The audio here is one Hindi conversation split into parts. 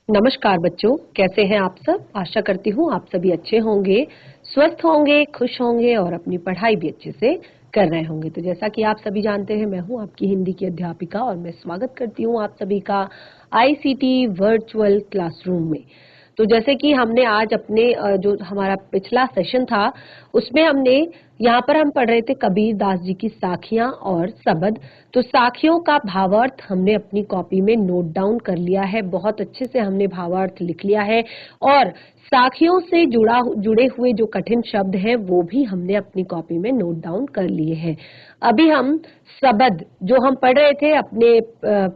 नमस्कार बच्चों, कैसे हैं आप सब। आशा करती हूँ आप सभी अच्छे होंगे, स्वस्थ होंगे, खुश होंगे और अपनी पढ़ाई भी अच्छे से कर रहे होंगे। तो जैसा कि आप सभी जानते हैं, मैं हूँ आपकी हिंदी की अध्यापिका और मैं स्वागत करती हूँ आप सभी का आईसीटी वर्चुअल क्लासरूम में। तो जैसे कि हमने आज अपने जो हमारा पिछला सेशन था उसमें हमने यहाँ पर हम पढ़ रहे थे कबीर दास जी की साखियां और सबद। तो साखियों का भावार्थ हमने अपनी कॉपी में नोट डाउन कर लिया है, बहुत अच्छे से हमने भावार्थ लिख लिया है और साखियों से जुड़े हुए जो कठिन शब्द हैं वो भी हमने अपनी कॉपी में नोट डाउन कर लिए हैं। अभी हम सबद जो हम पढ़ रहे थे अपने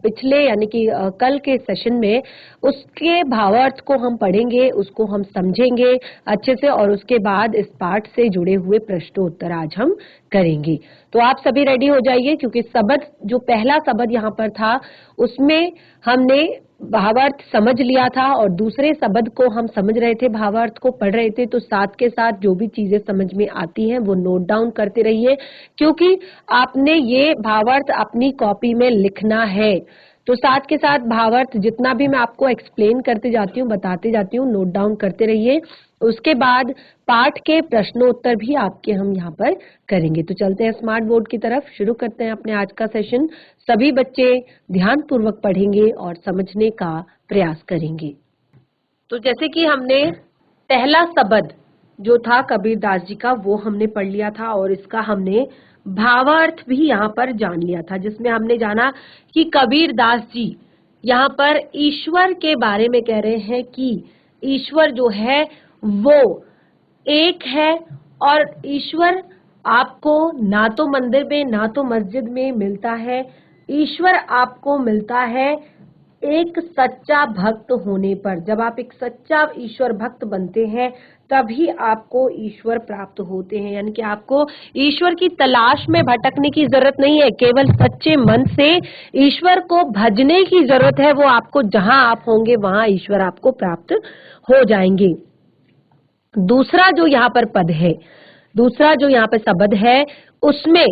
पिछले यानी कि कल के सेशन में, उसके भावार्थ को हम पढ़ेंगे, उसको हम समझेंगे अच्छे से और उसके बाद इस पाठ से जुड़े हुए प्रश्नोत्तर आज हम करेंगे। तो आप सभी रेडी हो जाइए, क्योंकि सबद जो पहला सबद यहाँ पर था उसमें हमने भावार्थ समझ लिया था और दूसरे शब्द को हम समझ रहे थे, भावार्थ को पढ़ रहे थे। तो साथ के साथ जो भी चीजें समझ में आती हैं वो नोट डाउन करते रहिए, क्योंकि आपने ये भावार्थ अपनी कॉपी में लिखना है। तो साथ के साथ भावार्थ जितना भी मैं आपको एक्सप्लेन करते जाती हूँ, बताते जाती हूँ, नोट डाउन करते रहिए। उसके बाद पाठ के प्रश्नोत्तर भी आपके हम यहाँ पर करेंगे। तो चलते हैं स्मार्ट बोर्ड की तरफ, शुरू करते हैं अपने आज का सेशन। सभी बच्चे ध्यान पूर्वक पढ़ेंगे और समझने का प्रयास करेंगे। तो जैसे कि हमने पहला शब्द जो था कबीर दास जी का वो हमने पढ़ लिया था और इसका हमने भावार्थ भी यहाँ पर जान लिया था, जिसमें हमने जाना कि कबीर दास जी यहाँ पर ईश्वर के बारे में कह रहे हैं कि ईश्वर जो है वो एक है और ईश्वर आपको ना तो मंदिर में ना तो मस्जिद में मिलता है। ईश्वर आपको मिलता है एक सच्चा भक्त होने पर। जब आप एक सच्चा ईश्वर भक्त बनते हैं तभी आपको ईश्वर प्राप्त होते हैं, यानी कि आपको ईश्वर की तलाश में भटकने की जरूरत नहीं है, केवल सच्चे मन से ईश्वर को भजने की जरूरत है। वो आपको जहां आप होंगे वहां ईश्वर आपको प्राप्त हो जाएंगे। दूसरा जो यहाँ पर पद है, दूसरा जो यहाँ पर शब्द है, उसमें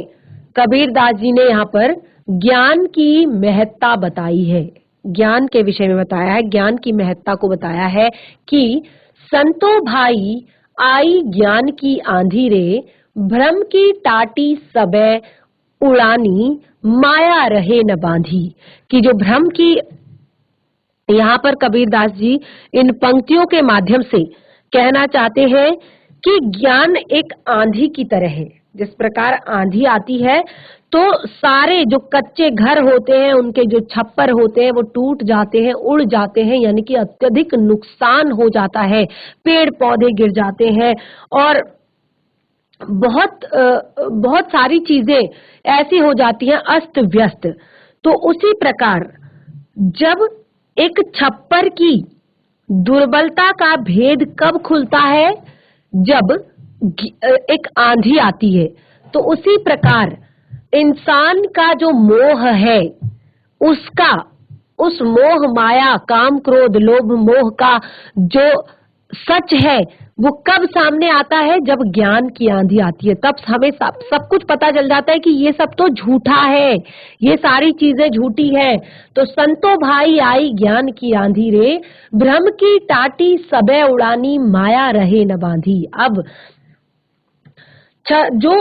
कबीर दास जी ने यहाँ पर ज्ञान की महत्ता बताई है, ज्ञान के विषय में बताया है, ज्ञान की महत्ता को बताया है कि संतो भाई आई ज्ञान की आंधी रे, भ्रम की टाटी सबे उड़ानी, माया रहे न बांधी। कि जो भ्रम की, यहाँ पर कबीर दास जी इन पंक्तियों के माध्यम से कहना चाहते हैं कि ज्ञान एक आंधी की तरह है। जिस प्रकार आंधी आती है तो सारे जो कच्चे घर होते हैं, उनके जो छप्पर होते हैं वो टूट जाते हैं, उड़ जाते हैं, यानी कि अत्यधिक नुकसान हो जाता है, पेड़ पौधे गिर जाते हैं और बहुत सारी चीजें ऐसी हो जाती हैं अस्त व्यस्त। तो उसी प्रकार जब एक छप्पर की दुर्बलता का भेद कब खुलता है, जब एक आंधी आती है। तो उसी प्रकार इंसान का जो मोह है, उसका, उस मोह माया काम क्रोध लोभ मोह का जो सच है वो कब सामने आता है, जब ज्ञान की आंधी आती है। तब हमें सब कुछ पता चल जाता है कि ये सब तो झूठा है, ये सारी चीजें झूठी है। तो संतो भाई आई ज्ञान की आंधी रे, भ्रम की टाटी सबे उड़ानी, माया रहे न बांधी। अब जो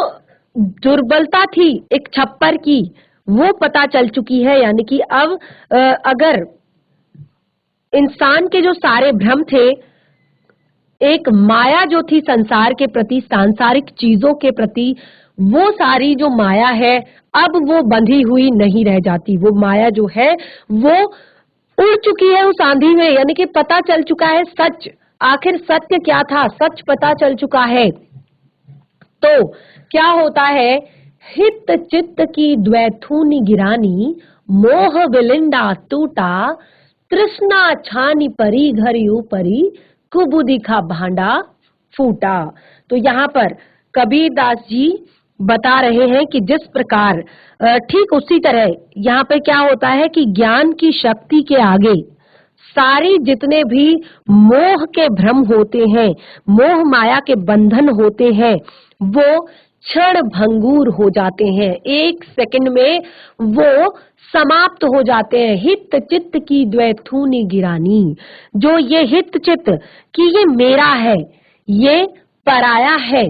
दुर्बलता थी एक छप्पर की वो पता चल चुकी है, यानी कि अब अगर इंसान के जो सारे भ्रम थे, एक माया जो थी संसार के प्रति, सांसारिक चीजों के प्रति, वो सारी जो माया है अब वो बंधी हुई नहीं रह जाती। वो माया जो है वो उड़ चुकी है उस आंधी में, यानी कि पता चल चुका है सच। आखिर सत्य क्या था, सच पता चल चुका है। तो क्या होता है, हित चित्त की द्वैथूनी गिरानी, मोह विलिंडा टूटा, तृष्णा छानी परी घरी ऊपरी, कुबुद्धि का भांडा फूटा। तो यहाँ पर कबीर दास जी बता रहे हैं कि जिस प्रकार ठीक उसी तरह यहाँ पे क्या होता है कि ज्ञान की शक्ति के आगे सारी जितने भी मोह के भ्रम होते हैं, मोह माया के बंधन होते हैं, वो क्षण भंगुर हो जाते हैं। एक सेकंड में वो समाप्त हो जाते हैं। हित चित्त की द्वैथूनी गिरानी, जो ये हित चित्त कि ये मेरा है, ये पराया है,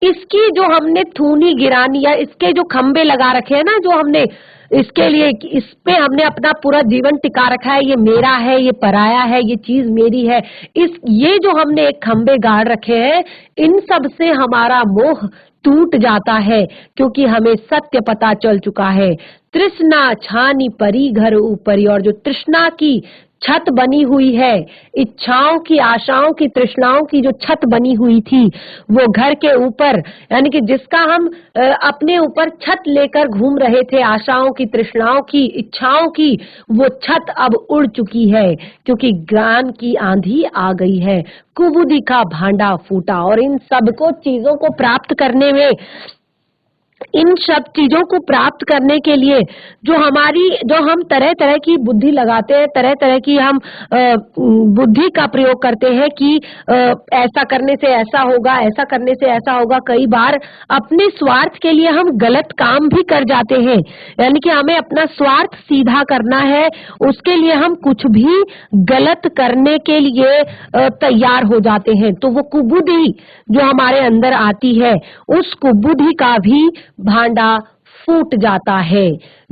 इसकी जो हमने थूनी गिरानी या इसके जो खंबे लगा रखे हैं ना, जो हमने इसके लिए, इस पे हमने अपना पूरा जीवन टिका रखा है, ये मेरा है, ये पराया है, ये चीज मेरी है, ये जो हमने एक खंबे गाड़ रखे हैं, इन सब से हमारा मोह टूट जाता है, क्योंकि हमें सत्य पता चल चुका है। तृष्णा छानी परी घर ऊपरी, और जो तृष्णा की छत बनी हुई है, इच्छाओं की, आशाओं की, तृष्णाओं की जो छत बनी हुई थी, वो घर के ऊपर, यानी कि जिसका हम अपने ऊपर छत लेकर घूम रहे थे, आशाओं की, तृष्णाओं की, इच्छाओं की, वो छत अब उड़ चुकी है, क्योंकि ज्ञान की आंधी आ गई है, कुबुद्धि का भांडा फूटा। और इन सबको चीजों को प्राप्त करने में, इन सब चीजों को प्राप्त करने के लिए जो हम तरह तरह की बुद्धि लगाते हैं, तरह तरह की हम बुद्धि का प्रयोग करते हैं कि ऐसा करने से ऐसा होगा, ऐसा करने से ऐसा होगा। कई बार अपने स्वार्थ के लिए हम गलत काम भी कर जाते हैं, यानी कि हमें अपना स्वार्थ सीधा करना है, उसके लिए हम कुछ भी गलत करने के लिए तैयार हो जाते हैं। तो वो कुबुद्धि जो हमारे अंदर आती है, उस कुबुद्धि का भी भांडा फूट जाता है।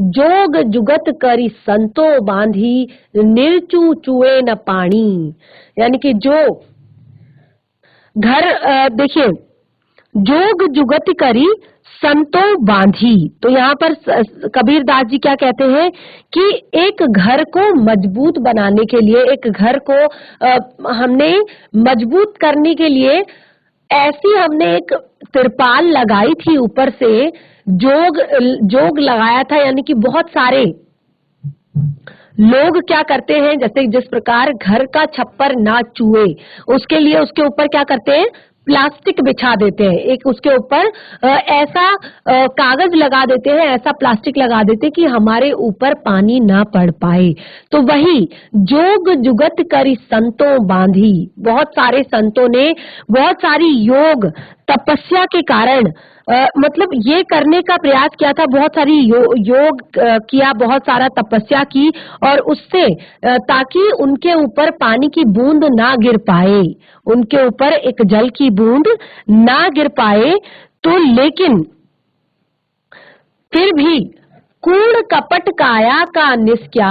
जोग जुगत करी संतो बांधी, निर्चू चुए न पानी, यानी कि जो घर, देखिए, जोग जुगत करी संतो बांधी, तो यहाँ पर कबीर दास जी क्या कहते हैं कि एक घर को मजबूत बनाने के लिए, एक घर को हमने मजबूत करने के लिए ऐसी हमने एक तिरपाल लगाई थी, ऊपर से जोग लगाया था, यानी कि बहुत सारे लोग क्या करते हैं, जैसे जिस प्रकार घर का छप्पर ना चुए, उसके लिए उसके ऊपर क्या करते हैं, प्लास्टिक बिछा देते हैं, एक उसके ऊपर ऐसा कागज लगा देते हैं, ऐसा प्लास्टिक लगा देते हैं कि हमारे ऊपर पानी ना पड़ पाए। तो वही जोग जुगत करी संतों बांधी, बहुत सारे संतों ने बहुत सारी योग तपस्या के कारण मतलब ये करने का प्रयास किया था, बहुत सारी योग किया, बहुत सारा तपस्या की, और उससे ताकि उनके ऊपर पानी की बूंद ना गिर पाए, उनके ऊपर एक जल की बूंद ना गिर पाए। तो लेकिन फिर भी कूड़ कपट काया का निस्क्या,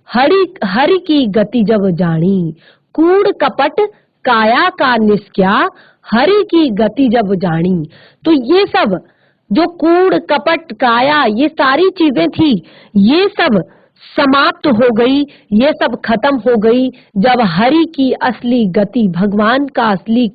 हरि की गति जब जानी, कूड़ कपट काया का निस्क्या, हरि की गति जब जानी। तो ये सब जो कूड़ कपट काया, ये सारी चीजें थी, ये सब समाप्त हो गई, ये सब खत्म हो गई जब हरि की असली गति, भगवान का असली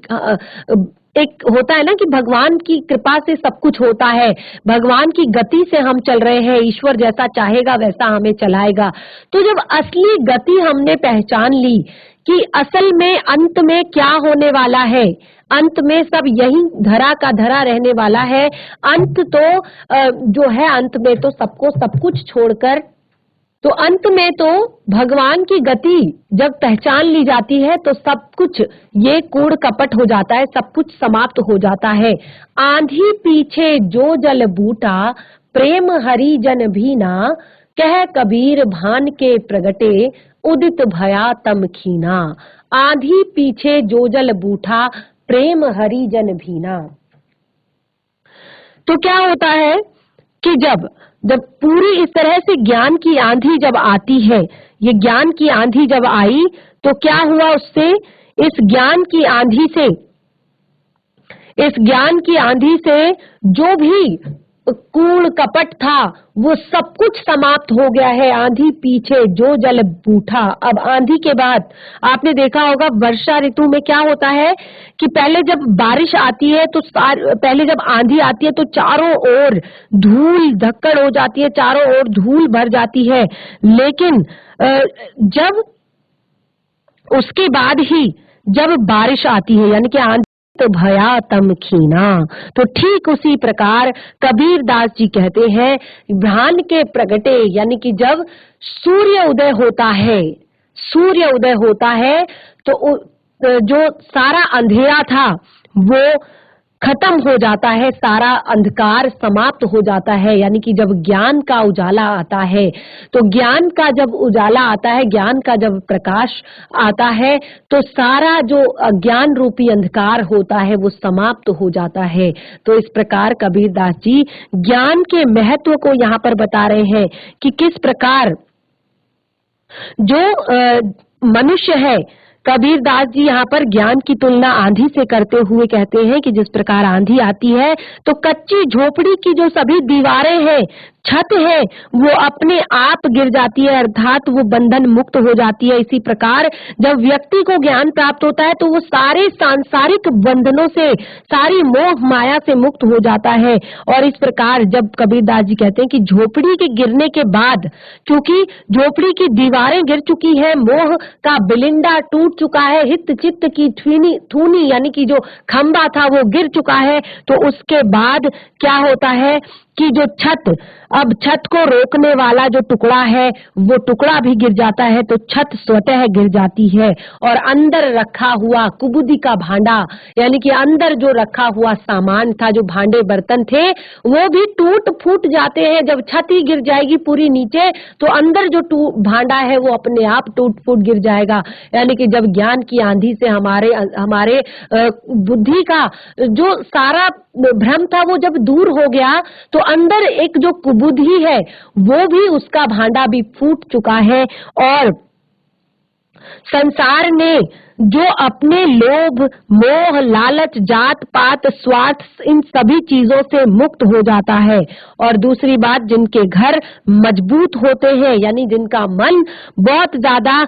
एक होता है ना कि भगवान की कृपा से सब कुछ होता है, भगवान की गति से हम चल रहे हैं, ईश्वर जैसा चाहेगा वैसा हमें चलाएगा। तो जब असली गति हमने पहचान ली कि असल में अंत में क्या होने वाला है, अंत में सब यही धरा का धरा रहने वाला है, अंत तो जो है, अंत में तो सबको सब कुछ छोड़कर, तो अंत में तो भगवान की गति जब पहचान ली जाती है तो सब कुछ ये कूड़ कपट हो जाता है, सब कुछ समाप्त हो जाता है। आंधी पीछे जो जल बूटा, प्रेम हरि जन भीना, कह कबीर भान के प्रगटे, उदित भया तम खीना। आंधी पीछे जो जल बूठा, प्रेम हरि जन भीना। तो क्या होता है कि जब पूरी इस तरह से ज्ञान की आंधी जब आती है, ये ज्ञान की आंधी जब आई तो क्या हुआ उससे, इस ज्ञान की आंधी से जो भी कूड़ कपट था वो सब कुछ समाप्त हो गया है। आंधी पीछे जो जल बूठा। अब आंधी के बाद आपने देखा होगा वर्षा ऋतु में क्या होता है कि पहले जब बारिश आती है तो पहले जब आंधी आती है तो चारों ओर धूल धक्कड़ हो जाती है, चारों ओर धूल भर जाती है। लेकिन जब उसके बाद ही जब बारिश आती है, यानी कि आंधी तो भया तम खीना, तो ठीक उसी प्रकार कबीर दास जी कहते हैं ध्यान के प्रगटे, यानी कि जब सूर्य उदय होता है तो जो सारा अंधेरा था वो खत्म हो जाता है, सारा अंधकार समाप्त हो जाता है। यानी कि जब ज्ञान का उजाला आता है, तो ज्ञान का जब उजाला आता है, ज्ञान का जब प्रकाश आता है, तो सारा जो अज्ञान रूपी अंधकार होता है वो समाप्त हो जाता है। तो इस प्रकार कबीरदास जी ज्ञान के महत्व को यहाँ पर बता रहे हैं कि किस प्रकार जो मनुष्य है, कबीरदास जी यहाँ पर ज्ञान की तुलना आंधी से करते हुए कहते हैं कि जिस प्रकार आंधी आती है तो कच्ची झोपड़ी की जो सभी दीवारें हैं, छत है, वो अपने आप गिर जाती है, अर्थात वो बंधन मुक्त हो जाती है। इसी प्रकार जब व्यक्ति को ज्ञान प्राप्त होता है तो वो सारे सांसारिक बंधनों से, सारी मोह माया से मुक्त हो जाता है। और इस प्रकार जब कबीरदास जी कहते हैं कि झोपड़ी के गिरने के बाद, क्योंकि झोपड़ी की दीवारें गिर चुकी है, मोह का बिलिंडा टूट चुका है, हित चित्त की थूनी यानी कि जो खंबा था वो गिर चुका है, तो उसके बाद क्या होता है कि जो अब छत को रोकने वाला जो टुकड़ा है वो टुकड़ा भी गिर जाता है, तो छत स्वतः गिर जाती है और अंदर रखा हुआ कुबुद्धि का भांडा, यानी कि अंदर जो रखा हुआ सामान था, जो भांडे बर्तन थे, वो भी टूट फूट जाते हैं। जब छत ही गिर जाएगी पूरी नीचे, तो अंदर जो भांडा है वो अपने आप टूट फूट गिर जाएगा। यानी कि जब ज्ञान की आंधी से हमारे बुद्धि का जो सारा भ्रम था वो जब दूर हो गया, तो अंदर एक जो कुबुद्धि है वो भी, उसका भांडा भी फूट चुका है। और संसार ने जो अपने लोभ, मोह, लालच, जात पात, स्वार्थ, इन सभी चीजों से मुक्त हो जाता है। और दूसरी बात, जिनके घर मजबूत होते हैं, यानी जिनका मन बहुत ज्यादा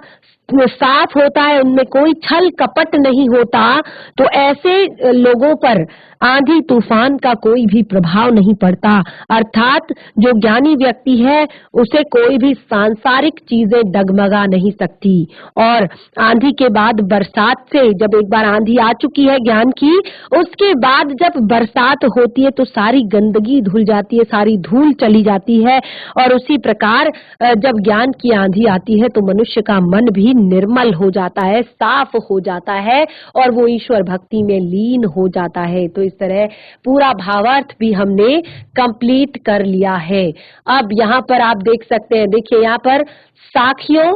साफ होता है, उनमें कोई छल कपट नहीं होता, तो ऐसे लोगों पर आंधी तूफान का कोई भी प्रभाव नहीं पड़ता। अर्थात जो ज्ञानी व्यक्ति है उसे कोई भी सांसारिक चीजें डगमगा नहीं सकती। और आंधी के बाद बरसात से, जब एक बार आंधी आ चुकी है ज्ञान की, उसके बाद जब बरसात होती है तो सारी गंदगी धुल जाती है, सारी धूल चली जाती है। और उसी प्रकार जब ज्ञान की आंधी आती है तो मनुष्य का मन भी निर्मल हो जाता है, साफ हो जाता है और वो ईश्वर भक्ति में लीन हो जाता है। तो इस तरह पूरा भावार्थ भी हमने कंप्लीट कर लिया है। अब यहाँ पर आप देख सकते हैं, देखिए यहाँ पर साखियों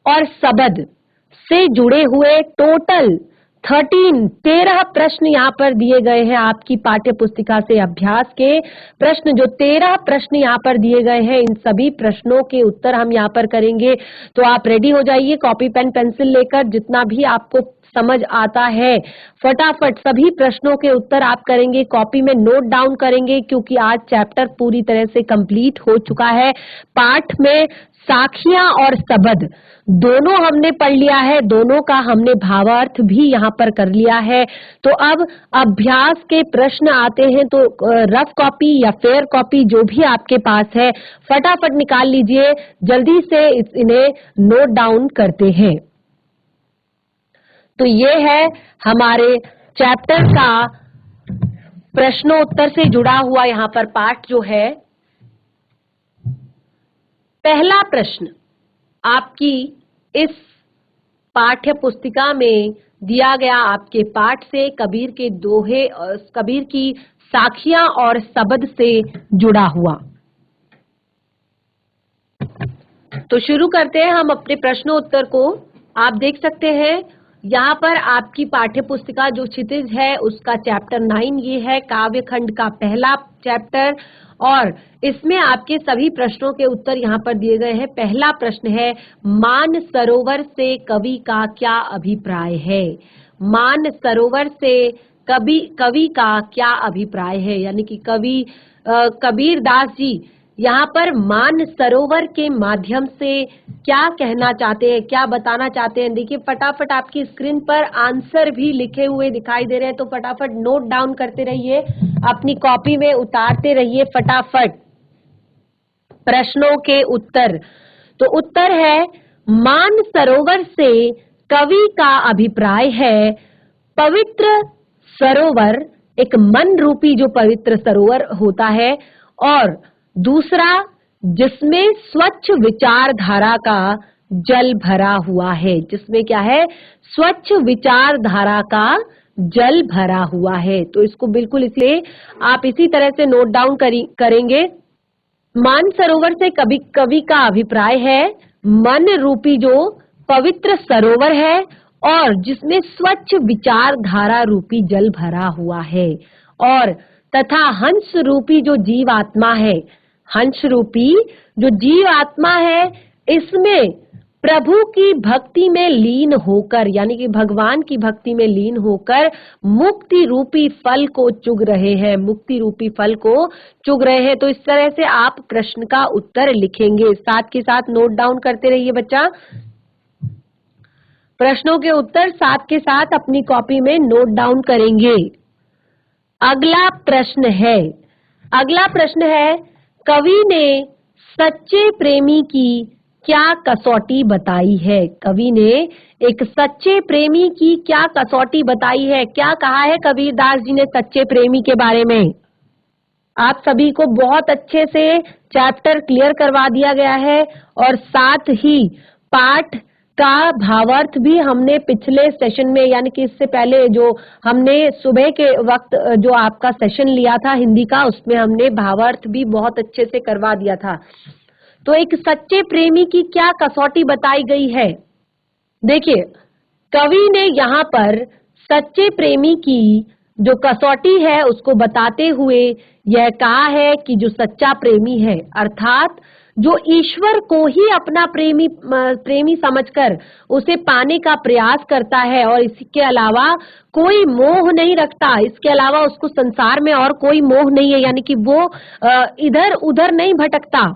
और सबद से जुड़े हुए टोटल 13 प्रश्न यहाँ पर दिए गए हैं। आपकी पाठ्य पुस्तिका से अभ्यास के प्रश्न, जो 13 प्रश्न यहाँ पर दिए गए हैं, इन सभी प्रश्नों के उत्तर हम यहाँ पर करेंगे। तो आप रेडी हो जाइए कॉपी पेन पेंसिल लेकर, जितना भी आपको समझ आता है फटाफट सभी प्रश्नों के उत्तर आप करेंगे, कॉपी में नोट डाउन करेंगे, क्योंकि आज चैप्टर पूरी तरह से कंप्लीट हो चुका है। पाठ में साखियां और सबद दोनों हमने पढ़ लिया है, दोनों का हमने भावार्थ भी यहाँ पर कर लिया है। तो अब अभ्यास के प्रश्न आते हैं, तो रफ कॉपी या फेयर कॉपी जो भी आपके पास है फटाफट निकाल लीजिए, जल्दी से इन्हें नोट डाउन करते हैं। तो ये है हमारे चैप्टर का प्रश्नोत्तर से जुड़ा हुआ यहाँ पर पाठ जो है। पहला प्रश्न आपकी इस पाठ्य पुस्तिका में दिया गया आपके पाठ से कबीर के दोहे, कबीर की साखियां और सबद से जुड़ा हुआ। तो शुरू करते हैं हम अपने प्रश्नोत्तर को। आप देख सकते हैं यहाँ पर आपकी पाठ्य पुस्तिका जो क्षितिज है उसका चैप्टर 9 ये है, काव्य खंड का पहला चैप्टर, और इसमें आपके सभी प्रश्नों के उत्तर यहाँ पर दिए गए हैं। पहला प्रश्न है, मान सरोवर से कवि का क्या अभिप्राय है? मान सरोवर से कवि का क्या अभिप्राय है? यानी कि कवि कबीरदास जी यहाँ पर मान सरोवर के माध्यम से क्या कहना चाहते हैं, क्या बताना चाहते हैं? देखिए फटाफट आपकी स्क्रीन पर आंसर भी लिखे हुए दिखाई दे रहे हैं, तो फटाफट नोट डाउन करते रहिए, अपनी कॉपी में उतारते रहिए फटाफट प्रश्नों के उत्तर। तो उत्तर है, मान सरोवर से कवि का अभिप्राय है, पवित्र सरोवर, एक मन रूपी जो पवित्र सरोवर होता है, और दूसरा जिसमें स्वच्छ विचारधारा का जल भरा हुआ है, जिसमें क्या है? स्वच्छ विचारधारा का जल भरा हुआ है। तो इसको बिल्कुल इसलिए आप इसी तरह से नोट डाउन करेंगे। मानसरोवर से कवि का अभिप्राय है मन रूपी जो पवित्र सरोवर है और जिसमें स्वच्छ विचार धारा रूपी जल भरा हुआ है, और तथा हंस रूपी जो जीव आत्मा है, हंस रूपी जो जीव आत्मा है, इसमें प्रभु की भक्ति में लीन होकर, यानी कि भगवान की भक्ति में लीन होकर मुक्ति रूपी फल को चुग रहे हैं, मुक्ति रूपी फल को चुग रहे हैं। तो इस तरह से आप प्रश्न का उत्तर लिखेंगे, साथ के साथ नोट डाउन करते रहिए बच्चा। प्रश्नों के उत्तर साथ के साथ अपनी कॉपी में नोट डाउन करेंगे। अगला प्रश्न है कवि ने सच्चे प्रेमी की क्या कसौटी बताई है? कवि ने एक सच्चे प्रेमी की क्या कसौटी बताई है? क्या कहा है कबीरदास जी ने सच्चे प्रेमी के बारे में? आप सभी को बहुत अच्छे से चैप्टर क्लियर करवा दिया गया है और साथ ही पाठ का भावार्थ भी हमने पिछले सेशन में, यानी कि इससे पहले जो हमने सुबह के वक्त जो आपका सेशन लिया था हिंदी का, उसमें हमने भावार्थ भी बहुत अच्छे से करवा दिया था। तो एक सच्चे प्रेमी की क्या कसौटी बताई गई है? देखिए, कवि ने यहाँ पर सच्चे प्रेमी की जो कसौटी है उसको बताते हुए यह कहा है कि जो सच्चा प्रेमी है, अर्थात जो ईश्वर को ही अपना प्रेमी समझकर उसे पाने का प्रयास करता है और इसके अलावा कोई मोह नहीं रखता, इसके अलावा उसको संसार में और कोई मोह नहीं है, यानी कि वो इधर उधर नहीं भटकता,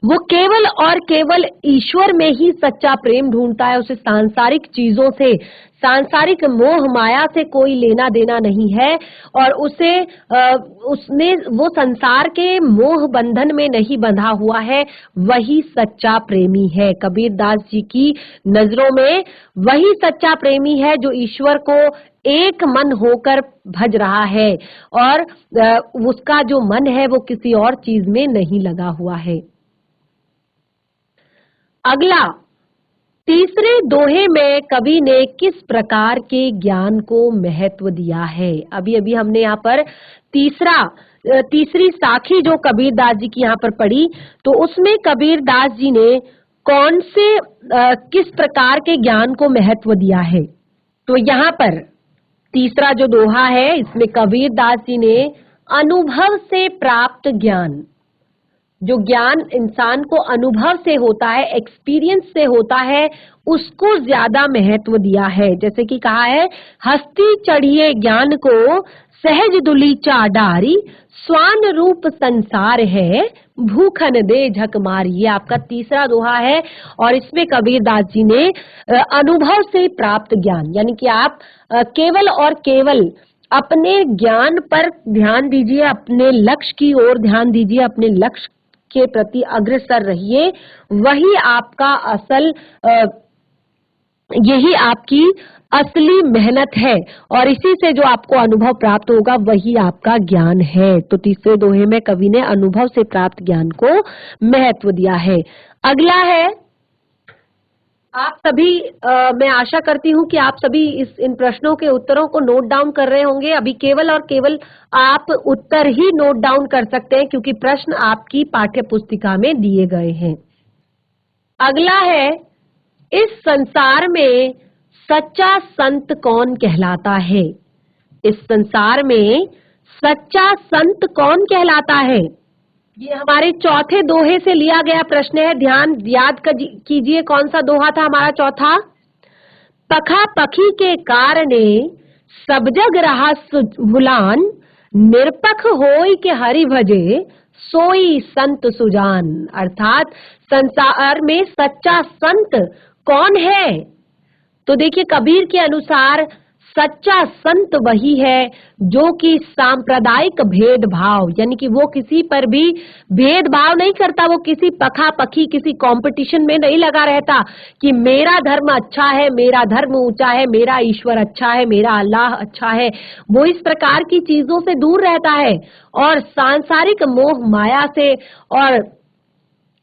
वो केवल और केवल ईश्वर में ही सच्चा प्रेम ढूंढता है। उसे सांसारिक चीजों से, सांसारिक मोह माया से कोई लेना देना नहीं है और उसने वो संसार के मोह बंधन में नहीं बंधा हुआ है, वही सच्चा प्रेमी है। कबीरदास जी की नजरों में वही सच्चा प्रेमी है जो ईश्वर को एक मन होकर भज रहा है और उसका जो मन है वो किसी और चीज में नहीं लगा हुआ है। अगला, तीसरे दोहे में कवि ने किस प्रकार के ज्ञान को महत्व दिया है? अभी अभी हमने यहाँ पर तीसरी साखी जो कबीरदास जी की यहाँ पर पढ़ी, तो उसमें कबीरदास जी ने कौन से किस प्रकार के ज्ञान को महत्व दिया है? तो यहाँ पर तीसरा जो दोहा है, इसमें कबीरदास जी ने अनुभव से प्राप्त ज्ञान, जो ज्ञान इंसान को अनुभव से होता है, एक्सपीरियंस से होता है, उसको ज्यादा महत्व दिया है। जैसे कि कहा है, हस्ती चढ़िए ज्ञान को सहज दुलीचा डारी, स्वान रूप संसार है भूखन दे झक मारी। ये आपका तीसरा दोहा है और इसमें कबीरदास जी ने अनुभव से प्राप्त ज्ञान, यानी कि आप केवल और केवल अपने ज्ञान पर ध्यान दीजिए, अपने लक्ष्य की ओर ध्यान दीजिए, अपने लक्ष्य के प्रति अग्रसर रहिए, वही आपका यही आपकी असली मेहनत है और इसी से जो आपको अनुभव प्राप्त होगा वही आपका ज्ञान है। तो तीसरे दोहे में कवि ने अनुभव से प्राप्त ज्ञान को महत्व दिया है। अगला है, आप सभी मैं आशा करती हूँ कि आप सभी इन प्रश्नों के उत्तरों को नोट डाउन कर रहे होंगे। अभी केवल और केवल आप उत्तर ही नोट डाउन कर सकते हैं क्योंकि प्रश्न आपकी पाठ्य पुस्तिका में दिए गए हैं। अगला है, इस संसार में सच्चा संत कौन कहलाता है? इस संसार में सच्चा संत कौन कहलाता है? ये हमारे चौथे दोहे से लिया गया प्रश्न है। ध्यान याद कीजिए, कौन सा दोहा था हमारा चौथा? पखा पखी के कारणे सब जग रहा भुलान, निरपख होई के हरि भजे सोई संत सुजान। अर्थात संसार में सच्चा संत कौन है? तो देखिए, कबीर के अनुसार सच्चा संत वही है जो कि सांप्रदायिक भेदभाव, यानी कि वो किसी पर भी भेदभाव नहीं करता, वो किसी पखा पखी किसी कंपटीशन में नहीं लगा रहता कि मेरा धर्म अच्छा है, मेरा धर्म ऊंचा है, मेरा ईश्वर अच्छा है, मेरा अल्लाह अच्छा है। वो इस प्रकार की चीजों से दूर रहता है और सांसारिक मोह माया से और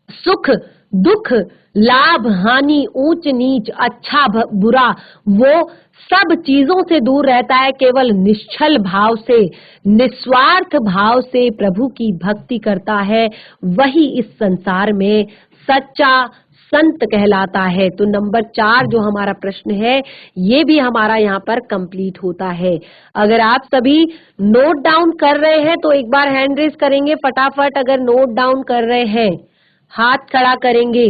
सुख दुख, लाभ, हानि, ऊंच नीच, अच्छा बुरा, वो सब चीजों से दूर रहता है। केवल निश्चल भाव से, निस्वार्थ भाव से प्रभु की भक्ति करता है, वही इस संसार में सच्चा संत कहलाता है। तो नंबर 4 जो हमारा प्रश्न है, ये भी हमारा यहाँ पर कंप्लीट होता है। अगर आप सभी नोट डाउन कर रहे हैं तो एक बार हैंड रेज करेंगे फटाफट। अगर नोट डाउन कर रहे हैं, हाथ खड़ा करेंगे।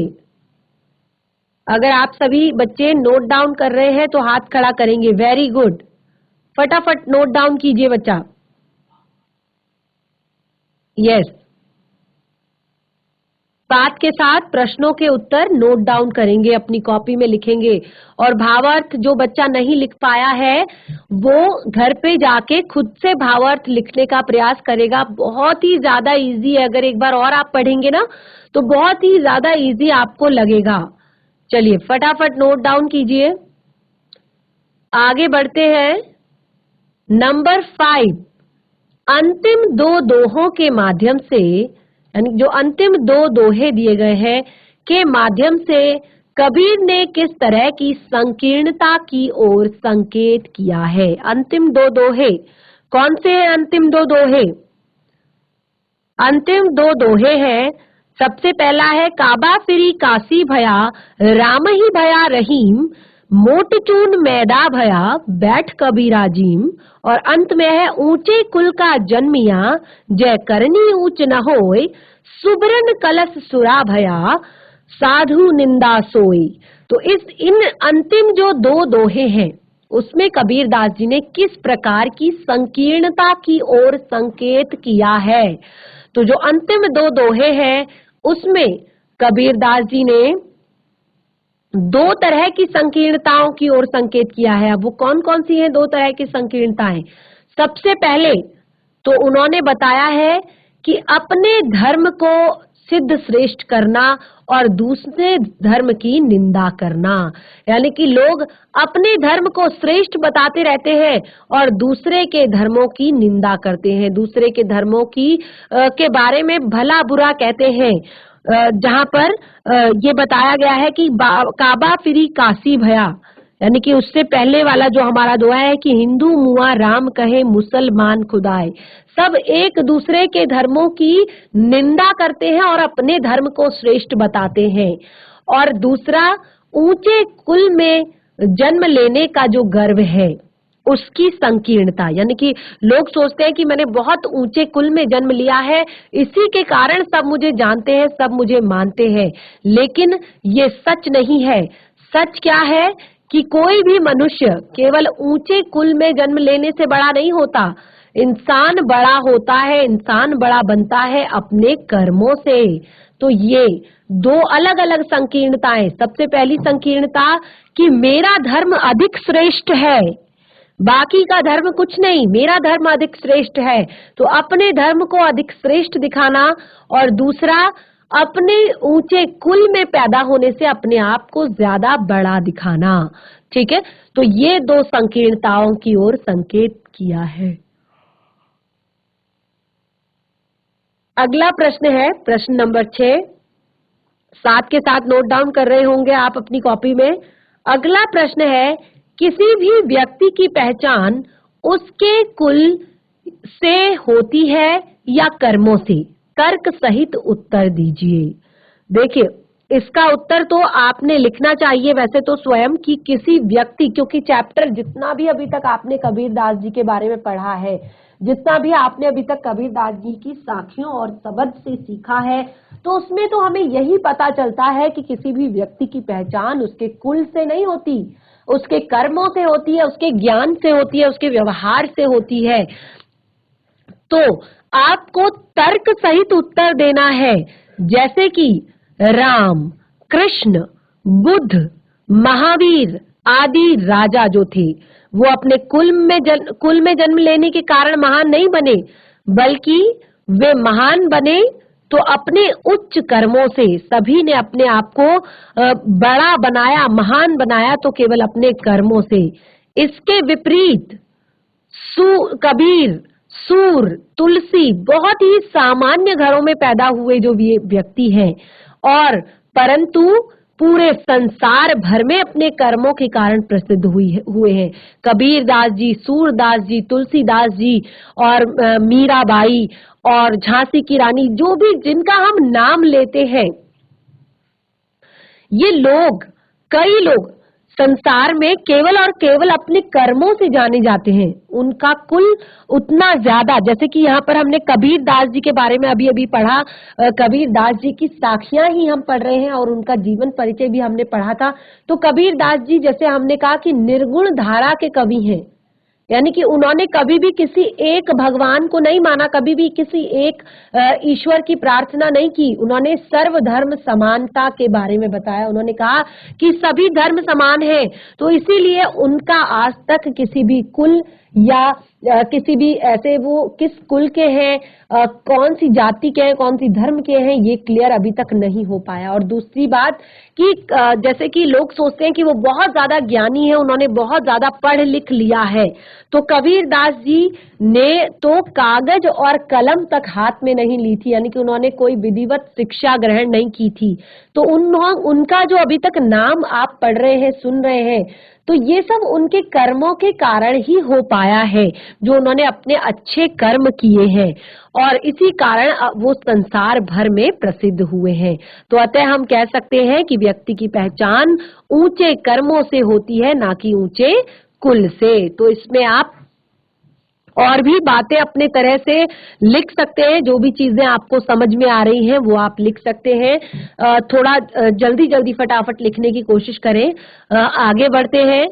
अगर आप सभी बच्चे नोट डाउन कर रहे हैं तो हाथ खड़ा करेंगे। वेरी गुड, फटाफट नोट डाउन कीजिए बच्चा। यस, साथ के साथ प्रश्नों के उत्तर नोट डाउन करेंगे, अपनी कॉपी में लिखेंगे। और भावार्थ जो बच्चा नहीं लिख पाया है वो घर पे जाके खुद से भावार्थ लिखने का प्रयास करेगा। बहुत ही ज्यादा इजी है। अगर एक बार और आप पढ़ेंगे ना तो बहुत ही ज्यादा इजी आपको लगेगा। चलिए फटाफट नोट डाउन कीजिए, आगे बढ़ते हैं। नंबर 5, अंतिम 2 दोहों के माध्यम से, यानी जो अंतिम 2 दोहे दिए गए हैं के माध्यम से कबीर ने किस तरह की संकीर्णता की ओर संकेत किया है। अंतिम 2 दोहे कौन से हैं? अंतिम 2 दोहे, अंतिम 2 दोहे हैं। सबसे पहला है काबा फिरी काशी भया, राम ही भया रहीम, मोट चून मैदा भया, बैठ कबीरा जीम। और अंत में है ऊंचे कुल का जन्मिया, जय करनी ऊंच न होय, सुबरन कलश सुरा भया, साधु निंदा सोई। तो इन अंतिम जो 2 दोहे हैं उसमें कबीरदास जी ने किस प्रकार की संकीर्णता की ओर संकेत किया है। तो जो अंतिम 2 दोहे हैं उसमें कबीरदास जी ने 2 तरह की संकीर्णताओं की ओर संकेत किया है। अब वो कौन कौन सी हैं 2 तरह की संकीर्णताएं? सबसे पहले तो उन्होंने बताया है कि अपने धर्म को सिद्ध श्रेष्ठ करना और दूसरे धर्म की निंदा करना। यानी कि लोग अपने धर्म को श्रेष्ठ बताते रहते हैं और दूसरे के धर्मों की निंदा करते हैं, दूसरे के धर्मों की के बारे में भला बुरा कहते हैं। जहां पर ये बताया गया है कि काबा फिरी काशी भया, यानी कि उससे पहले वाला जो हमारा दुआ है कि हिंदू मुआ राम कहे मुसलमान खुदाए। सब एक दूसरे के धर्मों की निंदा करते हैं और अपने धर्म को श्रेष्ठ बताते हैं। और दूसरा, ऊंचे कुल में जन्म लेने का जो गर्व है उसकी संकीर्णता, यानी कि लोग सोचते हैं कि मैंने बहुत ऊंचे कुल में जन्म लिया है, इसी के कारण सब मुझे जानते हैं, सब मुझे मानते हैं। लेकिन ये सच नहीं है। सच क्या है कि कोई भी मनुष्य केवल ऊंचे कुल में जन्म लेने से बड़ा नहीं होता। इंसान बड़ा होता है, इंसान बड़ा बनता है अपने कर्मों से। तो ये 2 अलग अलग संकीर्णताएं। सबसे पहली संकीर्णता कि मेरा धर्म अधिक श्रेष्ठ है, बाकी का धर्म कुछ नहीं, मेरा धर्म अधिक श्रेष्ठ है, तो अपने धर्म को अधिक श्रेष्ठ दिखाना। और दूसरा, अपने ऊंचे कुल में पैदा होने से अपने आप को ज्यादा बड़ा दिखाना। ठीक है, तो ये 2 संकीर्णताओं की ओर संकेत किया है। अगला प्रश्न है प्रश्न नंबर 6, साथ के साथ नोट डाउन कर रहे होंगे आप अपनी कॉपी में। अगला प्रश्न है, किसी भी व्यक्ति की पहचान उसके कुल से होती है या कर्मों से? तर्क सहित उत्तर दीजिए। देखिए, इसका उत्तर तो आपने लिखना चाहिए वैसे तो स्वयं, कि किसी व्यक्ति, क्योंकि चैप्टर जितना भी अभी तक आपने कबीरदास जी के बारे में पढ़ा है, जितना भी आपने अभी तक कबीरदास जी की साखियों और शब्द से सीखा है, तो उसमें तो हमें यही पता चलता है कि किसी भी व्यक्ति की पहचान उसके कुल से नहीं होती, उसके कर्मों से होती है, उसके ज्ञान से होती है, उसके व्यवहार से होती है। तो आपको तर्क सहित उत्तर देना है, जैसे कि राम, कृष्ण, बुद्ध, महावीर आदि राजा जो थे वो अपने कुल में जन्म लेने के कारण महान नहीं बने, बल्कि वे महान बने तो अपने उच्च कर्मों से। सभी ने अपने आप को बड़ा बनाया, महान बनाया तो केवल अपने कर्मों से। इसके विपरीत कबीर, सूर, तुलसी बहुत ही सामान्य घरों में पैदा हुए जो व्यक्ति हैं और परंतु पूरे संसार भर में अपने कर्मों के कारण प्रसिद्ध हुए हैं। कबीर दास जी, सूरदास जी, तुलसीदास जी और मीराबाई और झांसी की रानी, जो भी जिनका हम नाम लेते हैं, ये लोग, कई लोग संसार में केवल और केवल अपने कर्मों से जाने जाते हैं। उनका कुल उतना ज्यादा, जैसे कि यहाँ पर हमने कबीर दास जी के बारे में अभी अभी पढ़ा, कबीर दास जी की साखियां ही हम पढ़ रहे हैं और उनका जीवन परिचय भी हमने पढ़ा था। तो कबीर दास जी, जैसे हमने कहा कि निर्गुण धारा के कवि हैं, यानी कि उन्होंने कभी भी किसी एक भगवान को नहीं माना, कभी भी किसी एक ईश्वर की प्रार्थना नहीं की। उन्होंने सर्वधर्म समानता के बारे में बताया। उन्होंने कहा कि सभी धर्म समान हैं, तो इसीलिए उनका आज तक किसी भी कुल या किसी भी ऐसे वो किस कुल के हैं, कौन सी जाति के हैं, कौन सी धर्म के हैं, ये क्लियर अभी तक नहीं हो पाया। और दूसरी बात कि जैसे कि लोग सोचते हैं कि वो बहुत ज्यादा ज्ञानी है, उन्होंने बहुत ज्यादा पढ़ लिख लिया है, तो कबीर दास जी ने तो कागज और कलम तक हाथ में नहीं ली थी, यानी कि उन्होंने कोई विधिवत शिक्षा ग्रहण नहीं की थी। तो उनका जो अभी तक नाम आप पढ़ रहे हैं, सुन रहे हैं, तो ये सब उनके कर्मों के कारण ही हो पाया है, जो उन्होंने अपने अच्छे कर्म किए हैं, और इसी कारण वो संसार भर में प्रसिद्ध हुए हैं। तो अतः हम कह सकते हैं कि व्यक्ति की पहचान ऊंचे कर्मों से होती है, ना कि ऊंचे कुल से। तो इसमें आप और भी बातें अपने तरह से लिख सकते हैं, जो भी चीजें आपको समझ में आ रही हैं वो आप लिख सकते हैं। थोड़ा जल्दी जल्दी फटाफट लिखने की कोशिश करें। आगे बढ़ते हैं।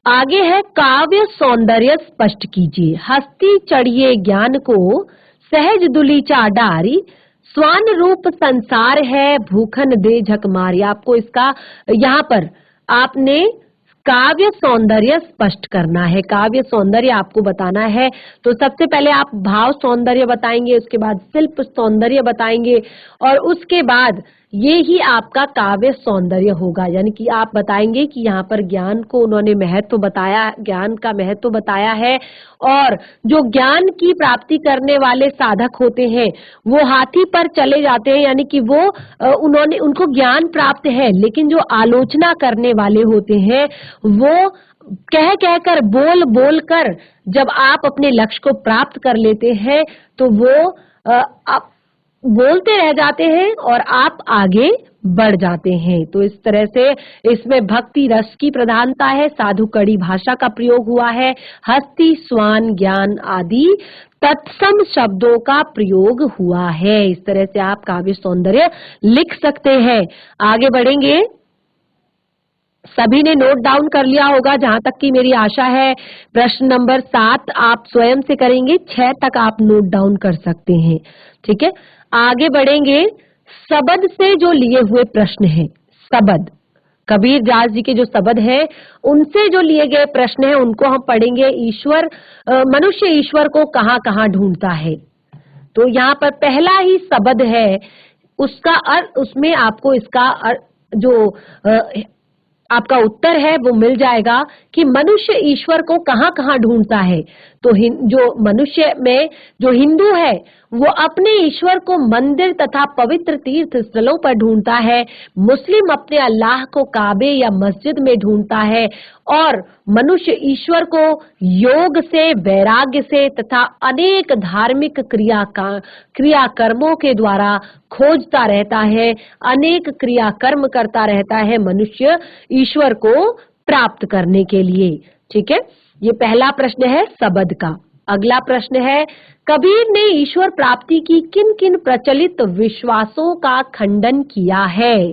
आगे है, काव्य सौंदर्य स्पष्ट कीजिए। हस्ती चढ़िए ज्ञान को सहज दुली चाडारी, स्वान रूप संसार है भूखन दे झक मारी। आपको इसका यहाँ पर आपने काव्य सौंदर्य स्पष्ट करना है, काव्य सौंदर्य आपको बताना है। तो सबसे पहले आप भाव सौंदर्य बताएंगे, उसके बाद शिल्प सौंदर्य बताएंगे, और उसके बाद ये ही आपका काव्य सौंदर्य होगा। यानी कि आप बताएंगे कि यहाँ पर ज्ञान को उन्होंने महत्व बताया, ज्ञान का महत्व बताया है, और जो ज्ञान की प्राप्ति करने वाले साधक होते हैं वो हाथी पर चले जाते हैं, यानी कि वो उनको ज्ञान प्राप्त है, लेकिन जो आलोचना करने वाले होते हैं वो कह कहकर, बोल बोल कर जब आप अपने लक्ष्य को प्राप्त कर लेते हैं तो वो आप बोलते रह जाते हैं और आप आगे बढ़ जाते हैं। तो इस तरह से इसमें भक्ति रस की प्रधानता है, साधु कड़ी भाषा का प्रयोग हुआ है, हस्ती, स्वान, ज्ञान आदि तत्सम शब्दों का प्रयोग हुआ है। इस तरह से आप काव्य सौंदर्य लिख सकते हैं। आगे बढ़ेंगे। सभी ने नोट डाउन कर लिया होगा, जहां तक की मेरी आशा है। प्रश्न नंबर 7 आप स्वयं से करेंगे, 6 तक आप नोट डाउन कर सकते हैं। ठीक है, आगे बढ़ेंगे। सबद से जो लिए हुए प्रश्न हैं, सबद कबीर दास जी के जो सबद हैं उनसे जो लिए गए प्रश्न हैं उनको हम पढ़ेंगे। ईश्वर, मनुष्य ईश्वर को कहाँ कहाँ ढूंढता है। तो यहाँ पर पहला ही सबद है, उसका अर्थ, उसमें आपको इसका जो आपका उत्तर है वो मिल जाएगा कि मनुष्य ईश्वर को कहाँ कहाँ ढूंढता है। तो जो मनुष्य में जो हिंदू है वो अपने ईश्वर को मंदिर तथा पवित्र तीर्थ स्थलों पर ढूंढता है, मुस्लिम अपने अल्लाह को काबे या मस्जिद में ढूंढता है, और मनुष्य ईश्वर को योग से, वैराग्य से तथा अनेक धार्मिक क्रियाकर्मों के द्वारा खोजता रहता है, अनेक क्रियाकर्म करता रहता है मनुष्य ईश्वर को प्राप्त करने के लिए। ठीक है, ये पहला प्रश्न है सबद का। अगला प्रश्न है, कबीर ने ईश्वर प्राप्ति की किन किन प्रचलित विश्वासों का खंडन किया है।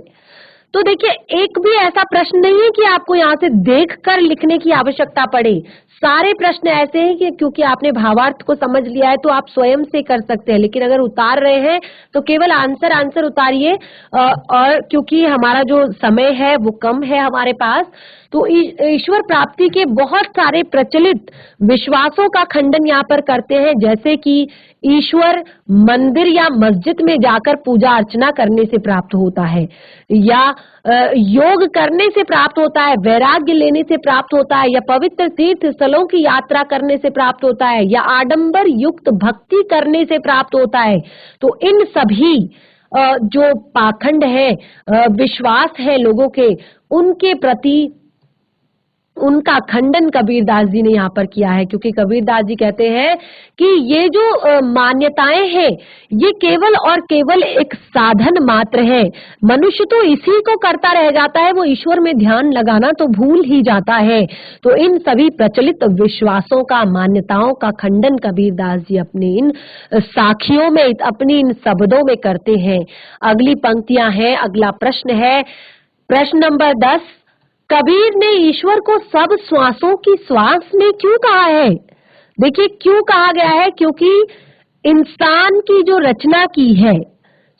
तो देखिए, एक भी ऐसा प्रश्न नहीं है कि आपको यहाँ से देखकर लिखने की आवश्यकता पड़े। सारे प्रश्न ऐसे हैं कि क्योंकि आपने भावार्थ को समझ लिया है तो आप स्वयं से कर सकते हैं, लेकिन अगर उतार रहे हैं तो केवल आंसर उतारिए। और क्योंकि हमारा जो समय है वो कम है हमारे पास, तो ईश्वर प्राप्ति के बहुत सारे प्रचलित विश्वासों का खंडन यहाँ पर करते हैं, जैसे कि ईश्वर मंदिर या मस्जिद में जाकर पूजा अर्चना करने से प्राप्त होता है, या योग करने से प्राप्त होता है, वैराग्य लेने से प्राप्त होता है, या पवित्र तीर्थ स्थलों की यात्रा करने से प्राप्त होता है, या आडंबर युक्त भक्ति करने से प्राप्त होता है। तो इन सभी जो पाखंड है, विश्वास है लोगों के, उनके प्रति उनका खंडन कबीरदास जी ने यहाँ पर किया है, क्योंकि कबीरदास जी कहते हैं कि ये जो मान्यताएं हैं ये केवल और केवल एक साधन मात्र है। मनुष्य तो इसी को करता रह जाता है, वो ईश्वर में ध्यान लगाना तो भूल ही जाता है। तो इन सभी प्रचलित विश्वासों का, मान्यताओं का खंडन कबीरदास जी अपने इन साखियों में, अपनी इन शब्दों में करते हैं। अगली पंक्तियां हैं, अगला प्रश्न है, प्रश्न नंबर 10, कबीर ने ईश्वर को सब श्वासों की श्वास में क्यों कहा है? देखिए क्यों कहा गया है, क्योंकि इंसान की जो रचना की है,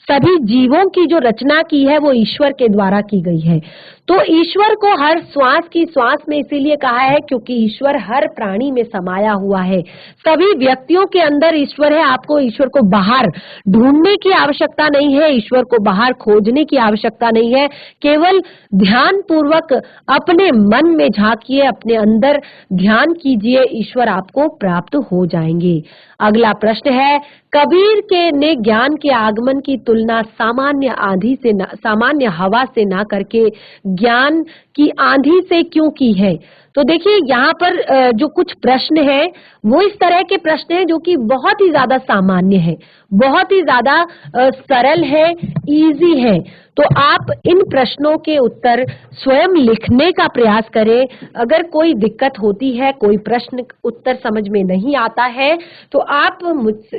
सभी जीवों की जो रचना की है वो ईश्वर के द्वारा की गई है। तो ईश्वर को हर श्वास की श्वास में इसीलिए कहा है क्योंकि ईश्वर हर प्राणी में समाया हुआ है। सभी व्यक्तियों के अंदर ईश्वर है। आपको ईश्वर को बाहर ढूंढने की आवश्यकता नहीं है, ईश्वर को बाहर खोजने की आवश्यकता नहीं है। केवल ध्यान पूर्वक अपने मन में झांकिए, अपने अंदर ध्यान कीजिए, ईश्वर आपको प्राप्त हो जाएंगे। अगला प्रश्न है, कबीर के ने ज्ञान के आगमन की तुलना सामान्य हवा से ना करके ज्ञान की आंधी से क्यों की है? तो देखिए यहाँ पर जो कुछ प्रश्न हैं वो इस तरह के प्रश्न हैं जो कि बहुत ही ज्यादा सामान्य है, बहुत ही ज्यादा सरल है, इजी है। तो आप इन प्रश्नों के उत्तर स्वयं लिखने का प्रयास करें। अगर कोई दिक्कत होती है, कोई प्रश्न उत्तर समझ में नहीं आता है, तो आप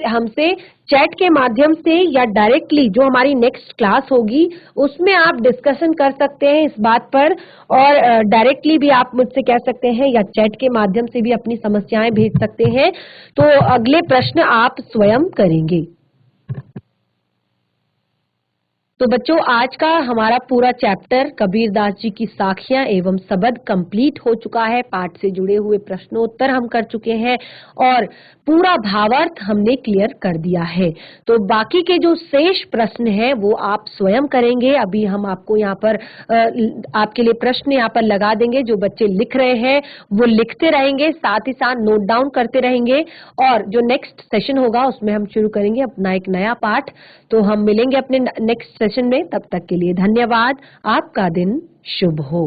हमसे चैट के माध्यम से या डायरेक्टली जो हमारी नेक्स्ट क्लास होगी उसमें आप डिस्कशन कर सकते हैं इस बात पर, और डायरेक्टली भी आप मुझसे कह सकते हैं या चैट के माध्यम से भी अपनी समस्याएं भेज सकते हैं। तो अगले प्रश्न आप स्वयं करेंगे। तो बच्चों आज का हमारा पूरा चैप्टर कबीरदास जी की साखियां एवं शब्द कंप्लीट हो चुका है। पाठ से जुड़े हुए प्रश्नोत्तर हम कर चुके हैं और पूरा भावार्थ हमने क्लियर कर दिया है। तो बाकी के जो शेष प्रश्न हैं वो आप स्वयं करेंगे। अभी हम आपको यहाँ पर आपके लिए प्रश्न यहाँ पर लगा देंगे। जो बच्चे लिख रहे हैं वो लिखते रहेंगे, साथ ही साथ नोट डाउन करते रहेंगे, और जो नेक्स्ट सेशन होगा उसमें हम शुरू करेंगे अपना एक नया पाठ। तो हम मिलेंगे अपने नेक्स्ट सेशन में। तब तक के लिए धन्यवाद। आपका दिन शुभ हो।